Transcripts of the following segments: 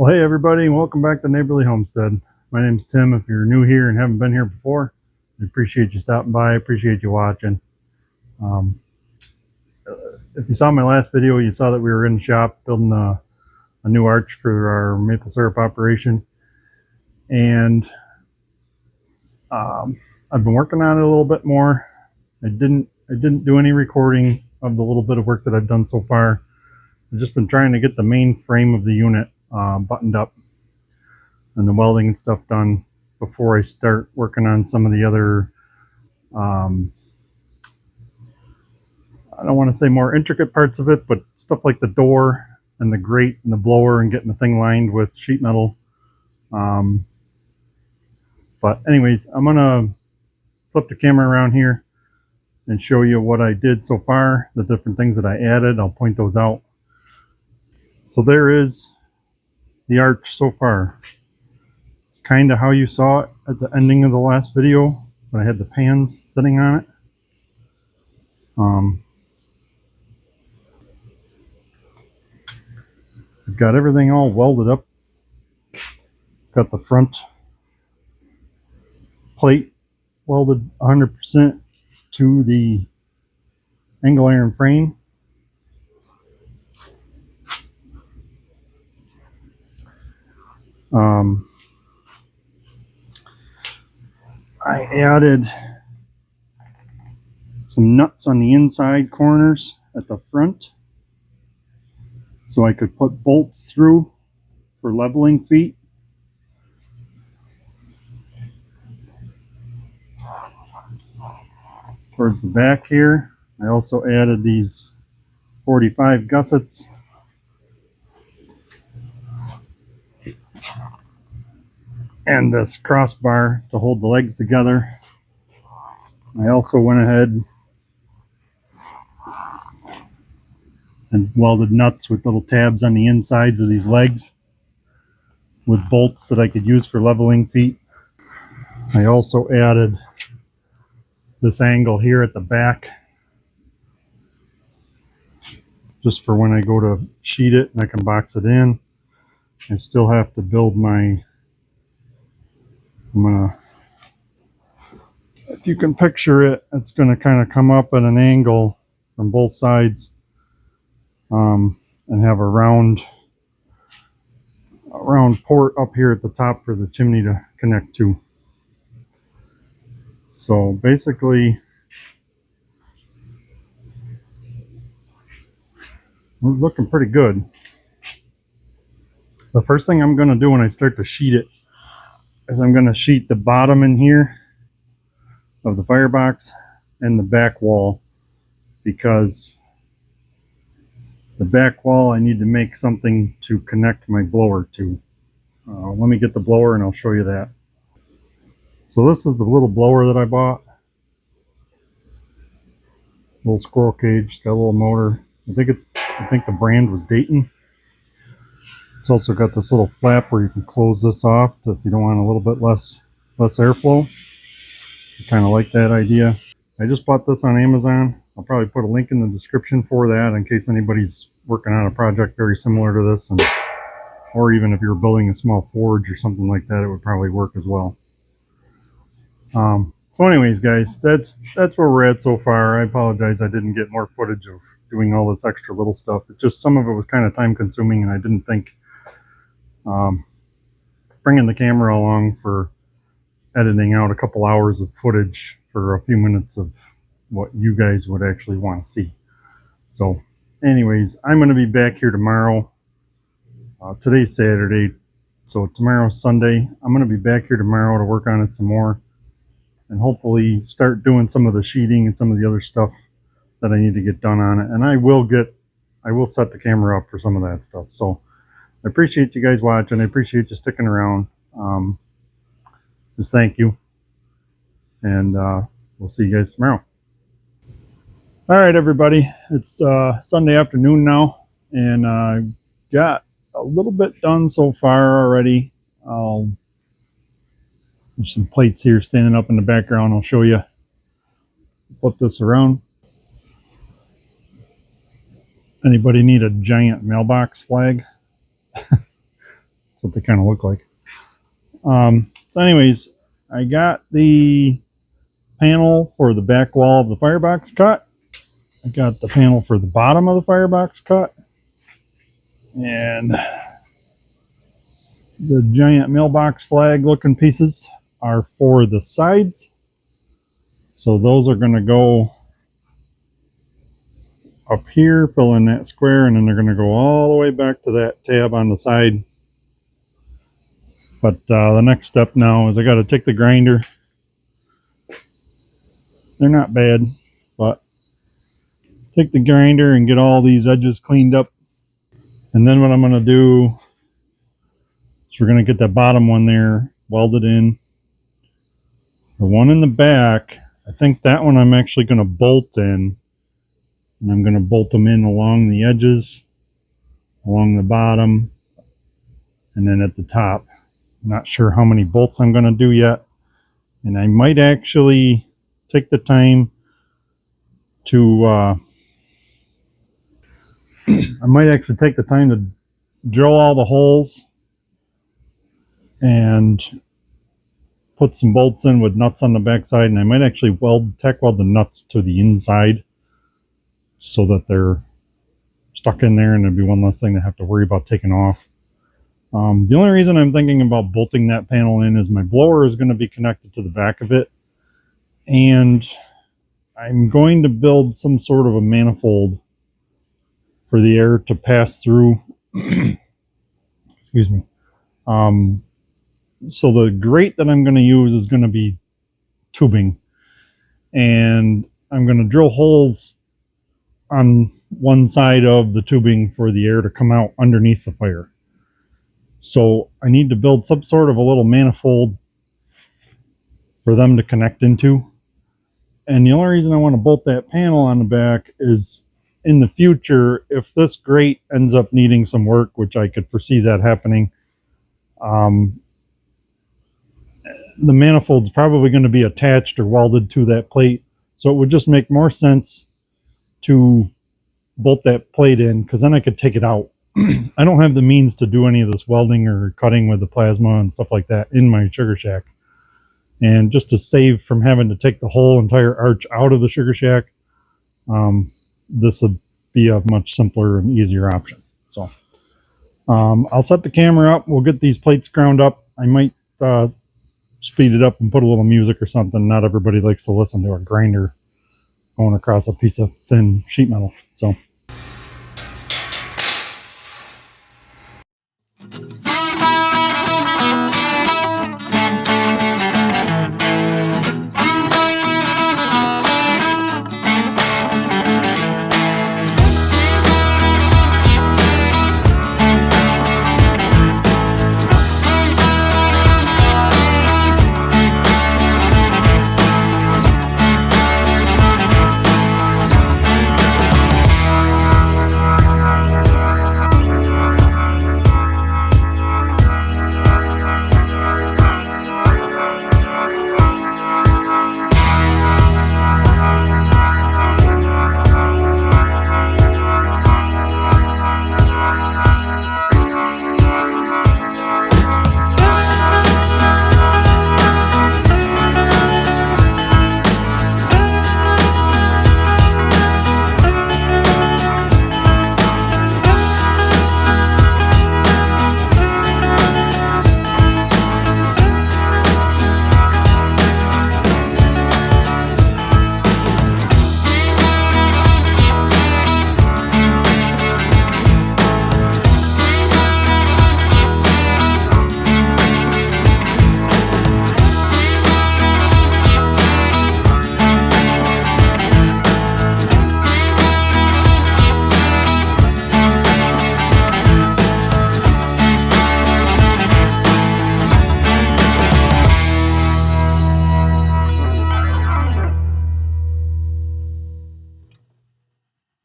Well, hey everybody, and welcome back to Neighborly Homestead. My name's Tim. If you're new here and haven't been here before, I appreciate you stopping by. I appreciate you watching. Um, if you saw my last video, you saw that we were in the shop building a new arch for our maple syrup operation, and I've been working on it a little bit more. I didn't do any recording of the little bit of work that I've done so far. I've just been trying to get the main frame of the unit buttoned up and the welding and stuff done before I start working on some of the other I don't want to say more intricate parts of it, but stuff like the door and the grate and the blower and getting the thing lined with sheet metal. But anyways, I'm gonna flip the camera around here and show you what I did so far, the different things that I added. I'll point those out. So there is the arch so far. It's kind of how you saw it at the ending of the last video when I had the pans sitting on it. I've got everything all welded up. Got the front plate welded 100% to the angle iron frame. I added some nuts on the inside corners at the front so I could put bolts through for leveling feet. Towards the back here, I also added these 45 gussets and this crossbar to hold the legs together. I also went ahead and welded nuts with little tabs on the insides of these legs with bolts that I could use for leveling feet. I also added this angle here at the back just for when I go to sheet it and I can box it in. I still have to build my, if you can picture it, it's gonna kind of come up at an angle from both sides and have a round port up here at the top for the chimney to connect to. So basically, we're looking pretty good. The first thing I'm going to do when I start to sheet it is I'm going to sheet the bottom in here of the firebox and the back wall, because the back wall I need to make something to connect my blower to. Let me get the blower and I'll show you that. So this is the little blower that I bought. Little squirrel cage, got a little motor. I think the brand was Dayton. It's also got this little flap where you can close this off if you don't want a little bit less airflow. I kind of like that idea. I just bought this on Amazon. I'll probably put a link in the description for that in case anybody's working on a project very similar to this, or even if you're building a small forge or something like that, it would probably work as well. So anyways, guys, that's where we're at so far. I apologize I didn't get more footage of doing all this extra little stuff. It just, some of it was kind of time consuming, and I didn't think bringing the camera along for editing out a couple hours of footage for a few minutes of what you guys would actually want to see. So anyways, I'm going to be back here tomorrow. Today's Saturday, so tomorrow's Sunday. I'm going to be back here tomorrow to work on it some more and hopefully start doing some of the sheeting and some of the other stuff that I need to get done on it. And I will set the camera up for some of that stuff. So I appreciate you guys watching. I appreciate you sticking around. Just thank you. And we'll see you guys tomorrow. All right, everybody. It's Sunday afternoon now, and I got a little bit done so far already. There's some plates here standing up in the background. I'll show you. Flip this around. Anybody need a giant mailbox flag? That's what they kind of look like. So anyways, I got the panel for the back wall of the firebox cut. I got the panel for the bottom of the firebox cut. And the giant mailbox flag looking pieces are for the sides. So those are going to go up here, fill in that square, and then they're going to go all the way back to that tab on the side. But the next step now is I got to take the grinder. They're not bad, but take the grinder and get all these edges cleaned up. And then what I'm going to do is we're going to get that bottom one there welded in. The one in the back, I think that one I'm actually going to bolt in. And I'm going to bolt them in along the edges, along the bottom, and then at the top. I'm not sure how many bolts I'm going to do yet. And I might actually take the time to drill all the holes and put some bolts in with nuts on the backside, and I might actually tack weld the nuts to the inside so that they're stuck in there and there'd be one less thing to have to worry about taking off. The only reason I'm thinking about bolting that panel in is my blower is going to be connected to the back of it, and I'm going to build some sort of a manifold for the air to pass through. Excuse me. So the grate that I'm going to use is going to be tubing, and I'm going to drill holes on one side of the tubing for the air to come out underneath the fire. So I need to build some sort of a little manifold for them to connect into. And the only reason I want to bolt that panel on the back is in the future, if this grate ends up needing some work, which I could foresee that happening, the manifold's probably going to be attached or welded to that plate. So it would just make more sense to bolt that plate in, because then I could take it out. I don't have the means to do any of this welding or cutting with the plasma and stuff like that in my sugar shack. And just to save from having to take the whole entire arch out of the sugar shack, this would be a much simpler and easier option. So I'll set the camera up. We'll get these plates ground up. I might speed it up and put a little music or something. Not everybody likes to listen to a grinder going across a piece of thin sheet metal. So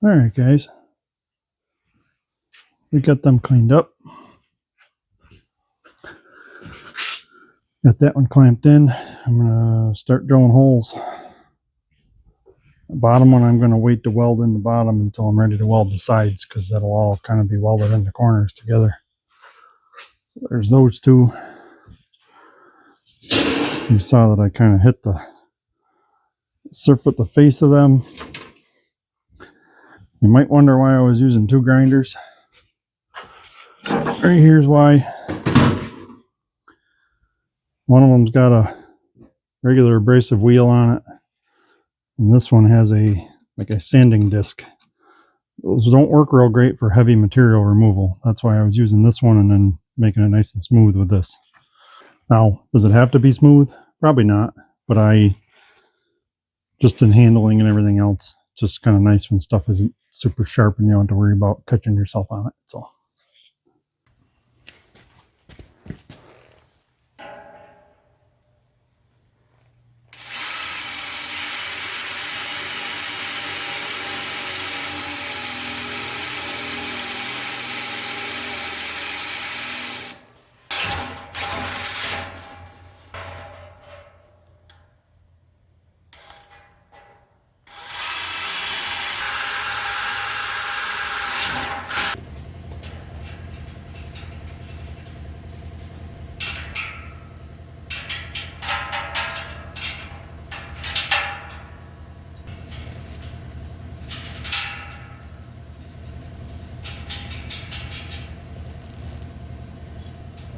all right, guys, we got them cleaned up. Got that one clamped in. I'm gonna start drilling holes. The bottom one I'm gonna wait to weld in the bottom until I'm ready to weld the sides, because that'll all kind of be welded in the corners together. There's those two. You saw that I kind of hit the surf with the face of them. You might wonder why I was using two grinders. Right here's why. One of them's got a regular abrasive wheel on it, and this one has like a sanding disc. Those don't work real great for heavy material removal. That's why I was using this one and then making it nice and smooth with this. Now, does it have to be smooth? Probably not, but just in handling and everything else, it's just kind of nice when stuff isn't super sharp and you don't have to worry about catching yourself on it. So.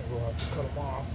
We'll have to cut them off.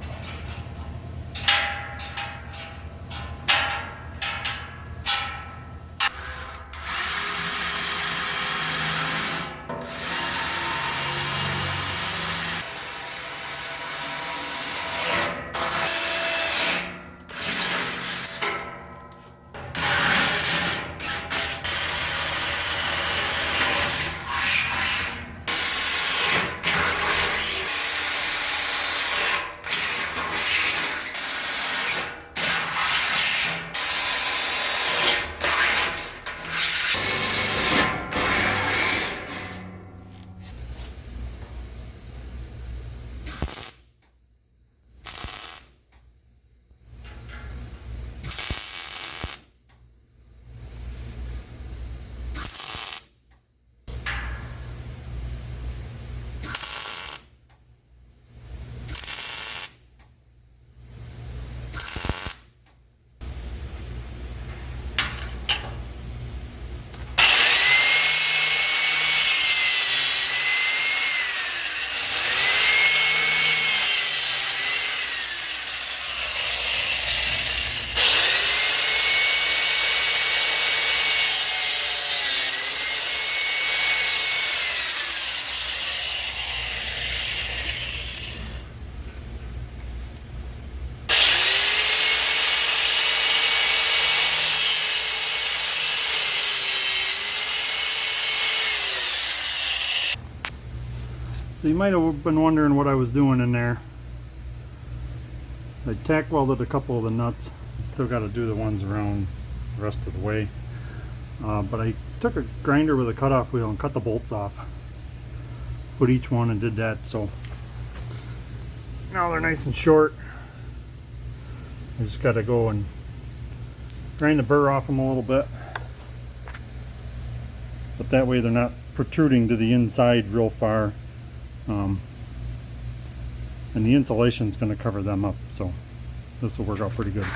So you might have been wondering what I was doing in there. I tack welded a couple of the nuts. I still got to do the ones around the rest of the way. But I took a grinder with a cutoff wheel and cut the bolts off. Put each one and did that, so now they're nice and short. I just got to go and grind the burr off them a little bit. But that way they're not protruding to the inside real far. And the insulation is going to cover them up, so this will work out pretty good.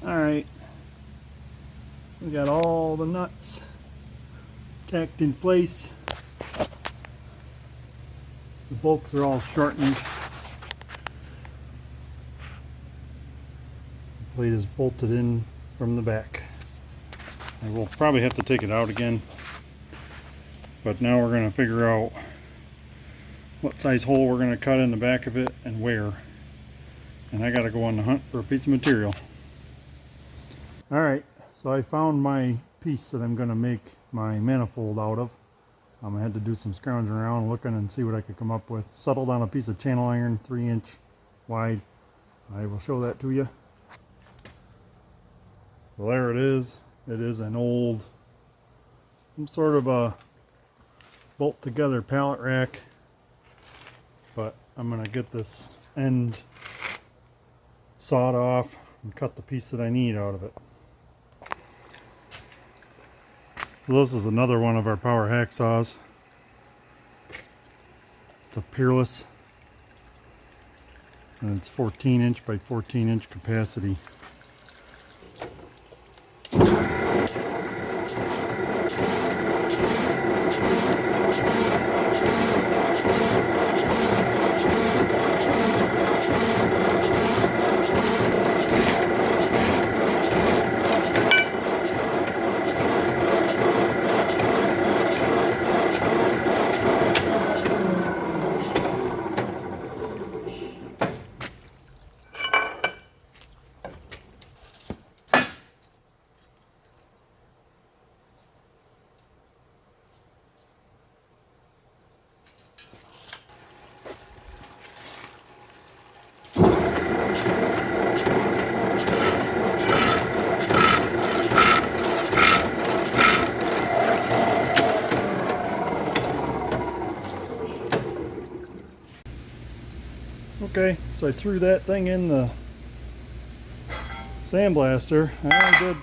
Alright, we got all the nuts tacked in place. The bolts are all shortened. The plate is bolted in from the back. I will probably have to take it out again, but now we're going to figure out what size hole we're going to cut in the back of it and where. And I got to go on the hunt for a piece of material. Alright, so I found my piece that I'm going to make my manifold out of. I had to do some scrounging around looking and see what I could come up with. Settled on a piece of channel iron, 3-inch wide. I will show that to you. Well, there it is. It is an old, some sort of a bolt together pallet rack. But I'm going to get this end sawed off and cut the piece that I need out of it. So this is another one of our power hacksaws. the Peerless, and it's 14 inch by 14 inch capacity. Okay, so I threw that thing in the sandblaster. I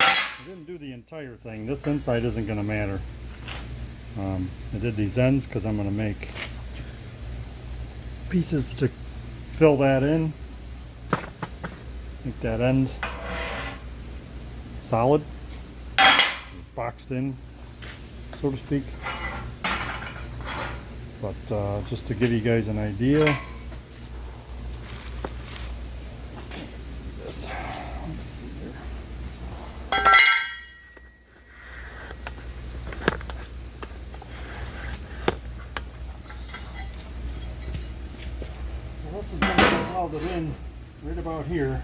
didn't do the entire thing. This inside isn't going to matter. I did these ends because I'm going to make pieces to fill that in. Make that end solid, boxed in, so to speak. But just to give you guys an idea. Let's see this. Let me see here. So this is going to be welded in right about here,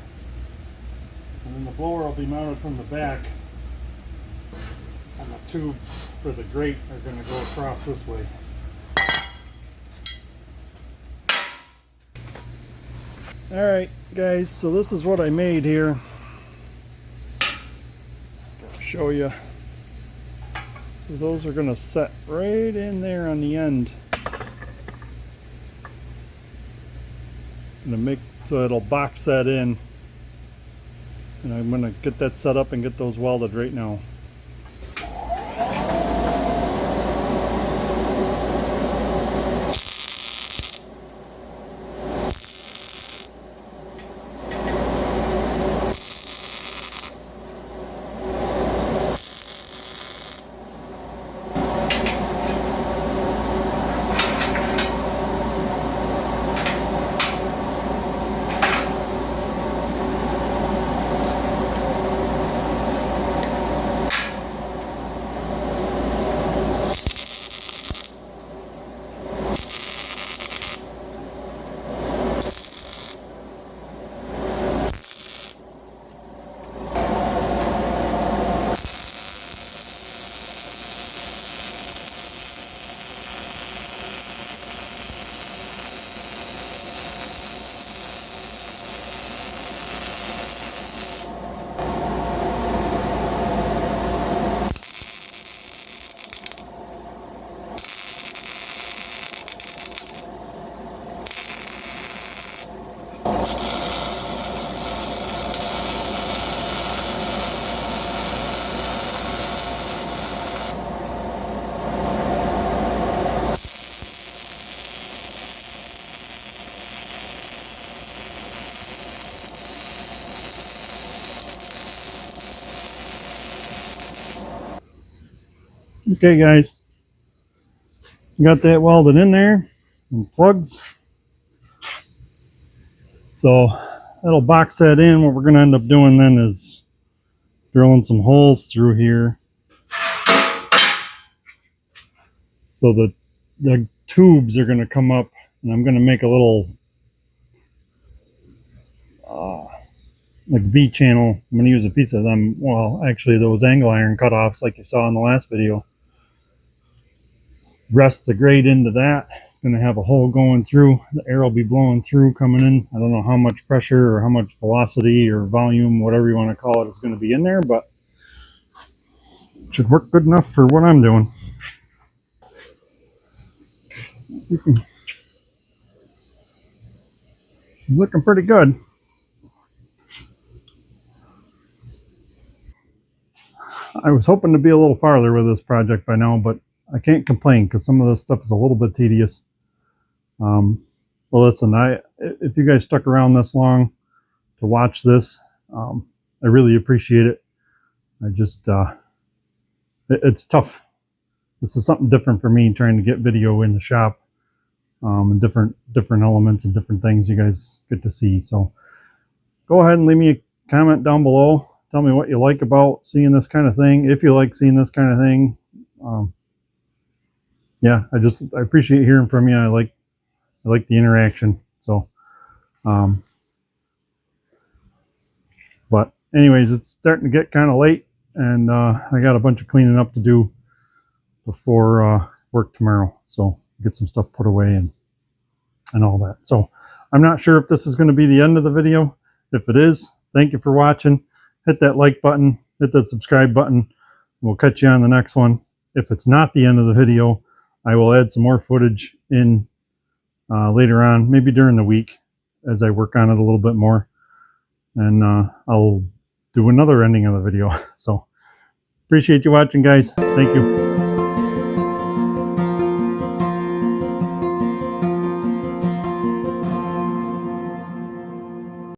and then the blower will be mounted from the back, and the tubes for the grate are going to go across this way. Alright guys, so this is what I made here. I'll show you. So those are going to set right in there on the end. I'm going to make so it'll box that in. And I'm going to get that set up and get those welded right now. Okay guys, got that welded in there and plugs. So that'll box that in. What we're going to end up doing then is drilling some holes through here. So the tubes are going to come up, and I'm going to make a little like V channel. I'm going to use a piece of them. Well, actually those angle iron cutoffs like you saw in the last video. Rest the grate into that. It's going to have a hole going through. The air will be blowing through, coming in. I don't know how much pressure or how much velocity or volume, whatever you want to call it, is going to be in there, but it should work good enough for what I'm doing. It's looking pretty good. I was hoping to be a little farther with this project by now, but I can't complain because some of this stuff is a little bit tedious. Well, listen, if you guys stuck around this long to watch this, I really appreciate it. I just, it's tough. This is something different for me, trying to get video in the shop, and different elements and different things you guys get to see. So go ahead and leave me a comment down below. Tell me what you like about seeing this kind of thing, if you like seeing this kind of thing. Yeah, I appreciate hearing from you. I like the interaction. So, but anyways, it's starting to get kind of late, and I got a bunch of cleaning up to do before work tomorrow. So get some stuff put away and all that. So I'm not sure if this is going to be the end of the video. If it is, thank you for watching. Hit that like button, hit that subscribe button. We'll catch you on the next one. If it's not the end of the video, I will add some more footage in later on, maybe during the week, as I work on it a little bit more. And I'll do another ending of the video. So appreciate you watching, guys. Thank you.